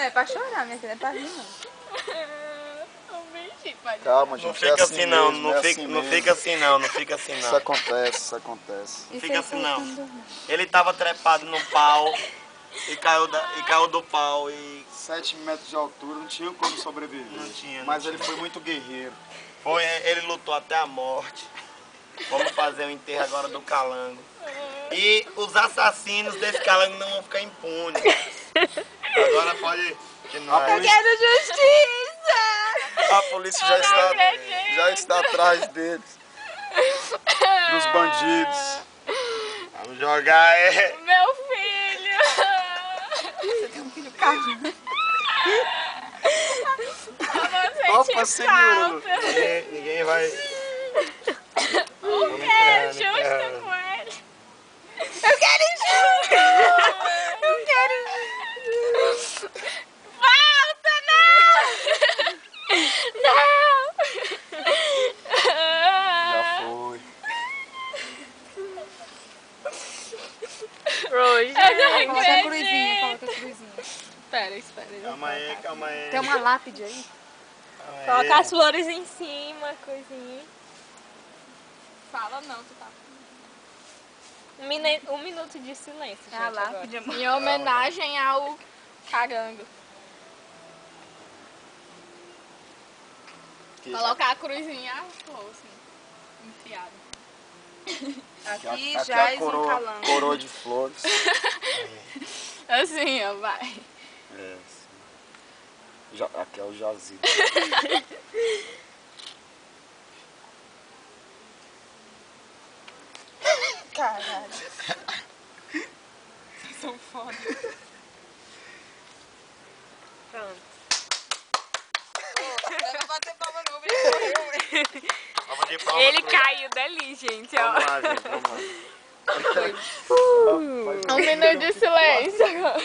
é pra chorar, minha filha, não é pra rir, não. Calma, gente. Não fica assim não, não fica assim não, não fica assim não. Isso acontece, isso acontece. Não fica assim não. Ele tava trepado no pau e caiu do pau e... 7 metros de altura, não tinha como sobreviver. Não tinha. Mas ele foi muito guerreiro. Ele lutou até a morte. Vamos fazer o enterro agora do Calango. E os assassinos desse Calango não vão ficar impunes. Agora pode... Eu quero justiça! A polícia já está atrás deles. Dos bandidos. Vamos jogar, Meu filho! Você tem um filho carro. Opa, seguro. Ninguém vai... O que? Justo com ele? Eu quero justiça! Eu quero justiça! Volta, não! Não! Já foi. Rose. Coloca a cruzinha, coloca a cruzinha. Espera. Calma aí. Tem uma lápide aí? Calma aí. Coloca as flores em cima, coisinha. Fala não, tu tá. Um minuto de silêncio, gente, É a lápide, agora. amor. Em homenagem ao Calango. Colocar a cruzinha, a flor, assim, enfiada. Aqui a jaz um calango. coroa de flores. Assim, ó, vai. É, sim. Aqui é o jazido. Caralho. Vocês são foda. Pronto. Não bater palma não, ele correu. Ele caiu dali, gente, ó. Vamos lá, gente, vamos lá. Um minuto de silêncio agora.